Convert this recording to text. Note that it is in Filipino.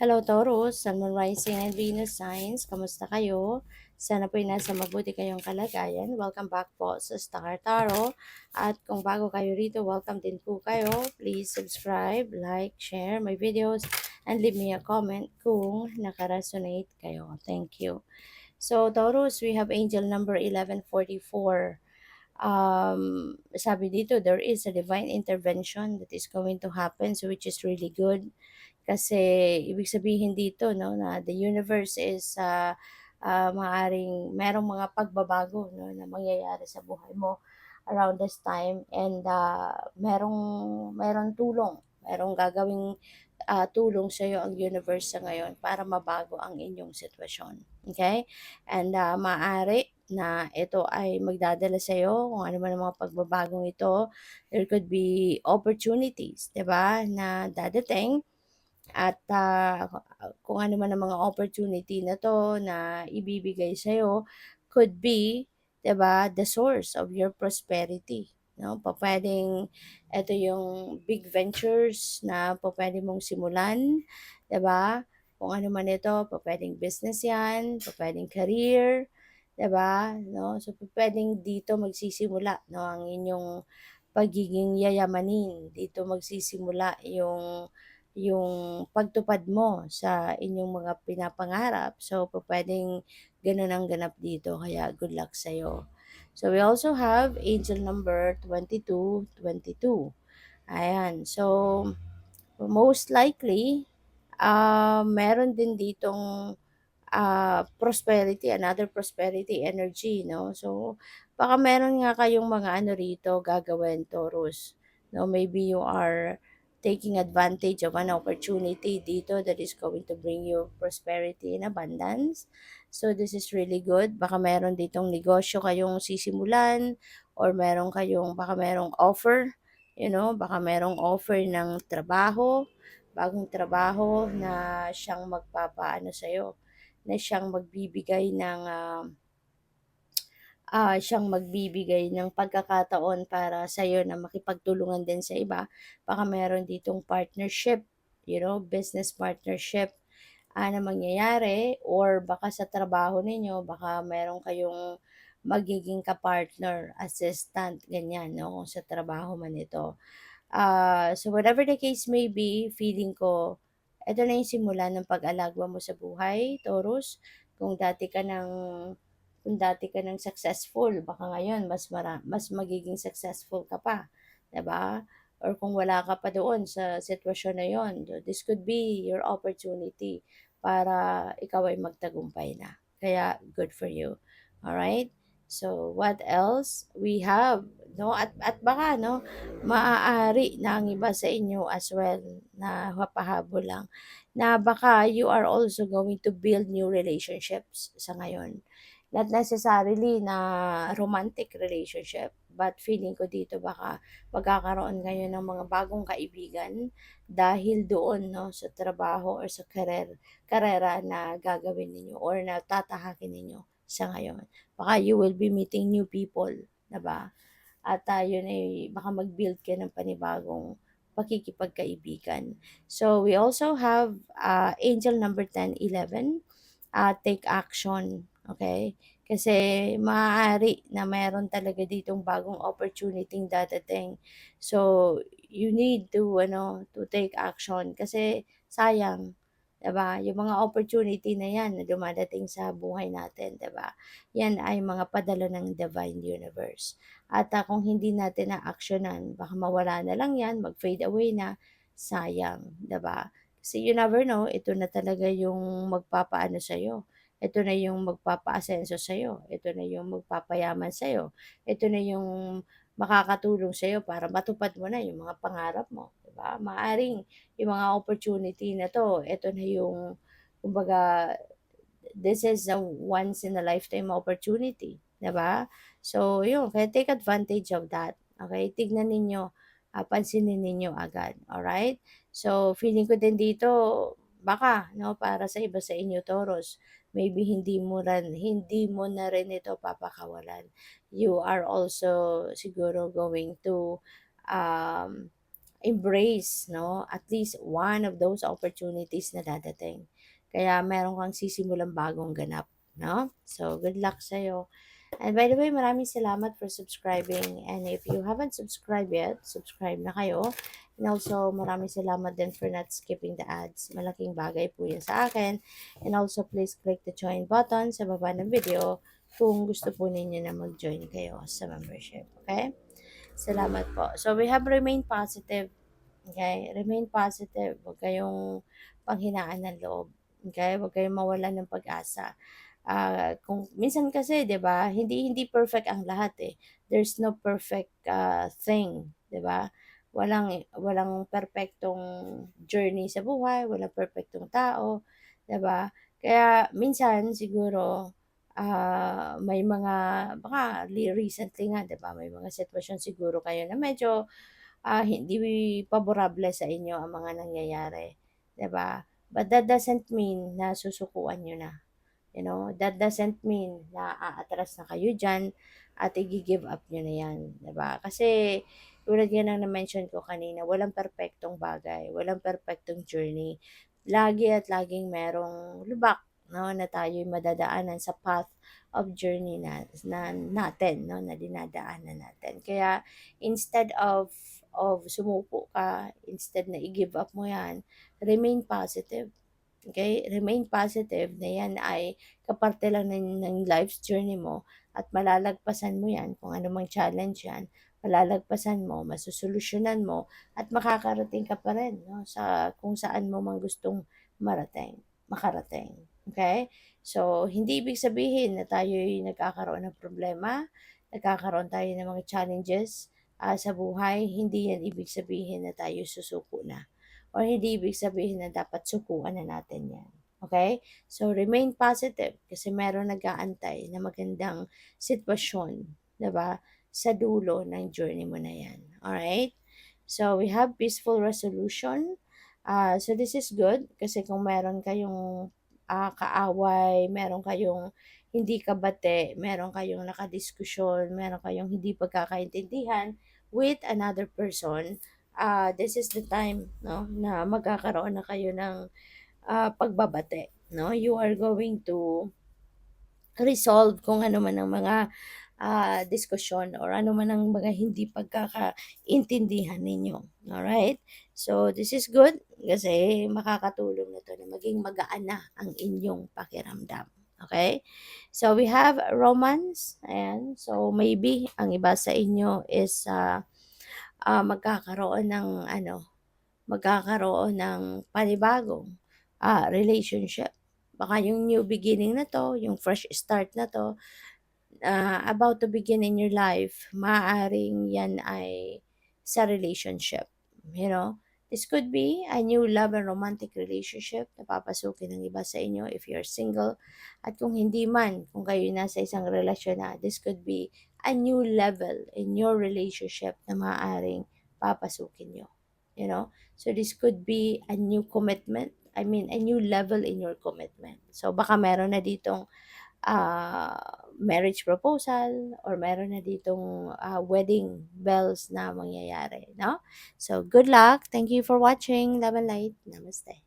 Hello Taurus, Sun, Moon Rising and Venus Signs. Kamusta kayo? Sana po'y nasa mabuti kayong kalagayan. Welcome back po sa Star Tarot. At kung bago kayo rito, welcome din po kayo. Please subscribe, like, share my videos, and leave me a comment kung nakaresonate kayo. Thank you. So Taurus, we have angel number 1144. Sabi dito, there is a divine intervention that is going to happen, so which is really good. Kasi ibig sabihin dito 'no, na the universe is, maaaring merong mga pagbabago 'no, na mangyayari sa buhay mo around this time and, merong tulong, merong gagawing, tulong sa'yo ang universe sa ngayon para mabago ang inyong sitwasyon, okay. And, maaari na ito ay magdadala sa'yo kung ano man ang mga pagbabagong ito. There could be opportunities, 'di ba, na dadating at, kung ano man ang mga opportunity na 'to na ibibigay sa'yo could be, 'di ba, the source of your prosperity, 'no. Pupuwedeng eto yung big ventures na pupuwede mong simulan, 'di ba? Kung ano man ito, pupuwedeng business 'yan, pupuwedeng career, 'di ba, 'no. So, pupuwedeng dito magsisimula 'no, ang inyong pagiging yayamanin. Dito magsisimula yung pagtupad mo sa inyong mga pinapangarap. So, pupuwedeng gano'n ang ganap dito kaya good luck sa'yo. So, we also have angel number 2222. Ayan, so most likely, meron din ditong, prosperity, another prosperity energy 'no. So, baka meron nga kayong mga ano rito gagawin Taurus, 'no. Maybe you are taking advantage of an opportunity dito that is going to bring you prosperity and abundance. So, this is really good. Baka meron ditong negosyo kayong sisimulan or meron kayong baka merong offer, baka merong offer ng trabaho, bagong trabaho na siyang magpapaano sa'yo, na siyang magbibigay ng pagkakataon para sa'yo na makipagtulungan din sa iba. Baka meron ditong partnership, business partnership, na mangyayari or baka sa trabaho ninyo, baka meron kayong magiging ka-partner, assistant, ganyan, 'no, kung sa trabaho man ito. So whatever the case may be, feeling ko eto na yung simula ng pag-alagwa mo sa buhay, Taurus. Kung dati ka ng kung dati ka ng successful, baka ngayon mas magiging successful ka pa, 'di ba? Or kung wala ka pa doon sa sitwasyon na 'yon, this could be your opportunity para ikaw ay magtagumpay na. Kaya good for you. All right. So what else? We have, no, at baka, no, maaari na ang iba sa inyo as well na mapahabol lang, na baka you are also going to build new relationships sa ngayon. Not necessarily na romantic relationship, but feeling ko dito baka magkakaroon kayo ng mga bagong kaibigan dahil doon 'no, sa trabaho or sa karera na gagawin ninyo or na tatahakin ninyo sa ngayon. Baka you will be meeting new people, 'di ba? At, yun ay baka mag-build ka ng panibagong pakikipagkaibigan. So, we also have, angel number 1011, take action, okay. Kasi maaari na meron talaga ditong bagong opportunity dadating. So, you need to ano, to take action kasi sayang, 'di ba? Yung mga opportunity na 'yan na dumadating sa buhay natin, 'di ba? 'Yan ay mga padala ng divine universe. At, kung hindi natin na-aksiyunan baka mawala na lang 'yan, mag-fade away na, sayang, 'di ba? Kasi you never know, ito na talaga yung magpapaano sa'yo, ito na yung magpapaasenso sa'yo, ito na yung magpapayaman sa'yo, ito na yung makakatulong sa'yo para matupad mo na yung mga pangarap mo, 'di ba? Maaaring yung mga opportunity na 'to, ito na yung kumbaga, this is a once in a lifetime opportunity, 'di ba? So, yun, kaya take advantage of that, okay. Tignan ninyo, pansinin ninyo agad, alright? So, feeling ko din dito, baka, no, para sa iba sa inyo, Taurus, maybe hindi mo na rin ito papakawalan. You are also siguro going to, um, embrace, no, at least one of those opportunities na dadating. Kaya meron kang sisimulang bagong ganap, no? So, good luck sa'yo. And by the way, maraming salamat for subscribing. And if you haven't subscribed yet, subscribe na kayo. And also, maraming salamat din for not skipping the ads. Malaking bagay po yun sa akin. And also, please click the join button sa baba ng video kung gusto po ninyo na mag-join kayo sa membership. Okay? Salamat po. So, we have remain positive. Okay? Remain positive. Huwag kayong panghinaan ng loob. Okay? Huwag kayong mawalan ng pag-asa. Kung minsan kasi 'di ba, hindi hindi perfect ang lahat, eh. There's no perfect, thing, 'di ba? Walang walang perpektong journey sa buhay, walang perpektong tao, 'di ba? Kaya minsan siguro, may mga baka recently nga 'di ba, may mga sitwasyon siguro kayo na medyo, hindi paborable sa inyo ang mga nangyayari, 'di ba? But that doesn't mean na susukuan niyo na. You know, that doesn't mean na aatras na kayo diyan at igi-give up niyo na 'yan, 'di ba? Kasi tulad nga ng na-mention ko kanina, walang perpektong bagay, walang perpektong journey. Lagi at laging merong lubak, 'no, na tayo'y madadaanan sa path of journey natin, 'no, na dinadaanan natin. Kaya instead of sumuko ka, instead na i-give up mo 'yan, remain positive. Okay, remain positive na 'yan ay kaparte lang ng life's journey mo at malalagpasan mo 'yan kung ano mang challenge 'yan, malalagpasan mo, masosolusyunan mo at makakarating ka pa rin 'no, sa kung saan mo man gustong makarating, okay. So, hindi ibig sabihin na tayo'y nagkakaroon ng problema, nagkakaroon tayo ng mga challenges, sa buhay, hindi 'yan ibig sabihin na tayo susuko na or hindi ibig sabihin na dapat sukuan na natin 'yan, okay? So, remain positive kasi meron nag-aantay na magandang sitwasyon, 'di ba, sa dulo ng journey mo na 'yan, alright? So, we have peaceful resolution. So this is good kasi kung meron kayong, kaaway, meron kayong hindi kabate, meron kayong nakadiskusyon, meron kayong hindi pagkakaintindihan with another person, this is the time 'no, na magkakaroon na kayo ng, pagbabate 'no. You are going to resolve kung ano man ang mga, diskusyon or ano man ang mga hindi pagkakaintindihan ninyo, alright? So, this is good kasi makakatulong na 'to na maging magaan na ang inyong pakiramdam, okay. So, we have romance, ayan. So, maybe ang iba sa inyo is, magkakaroon ng ano, magkakaroon ng panibagong, relationship. Baka yung new beginning na 'to, yung fresh start na 'to, about to begin in your life, maaaring 'yan ay sa relationship, you know? This could be a new love and romantic relationship na papasukin ng iba sa inyo if you're single. At kung hindi man, kung kayo nasa isang relasyon na, this could be a new level in your relationship na maaaring papasukin nyo. You know? So this could be a new commitment. I mean, a new level in your commitment. So baka meron na ditong marriage proposal or meron na ditong, wedding bells na mangyayari, no? So, good luck. Thank you for watching. Love and light. Namaste.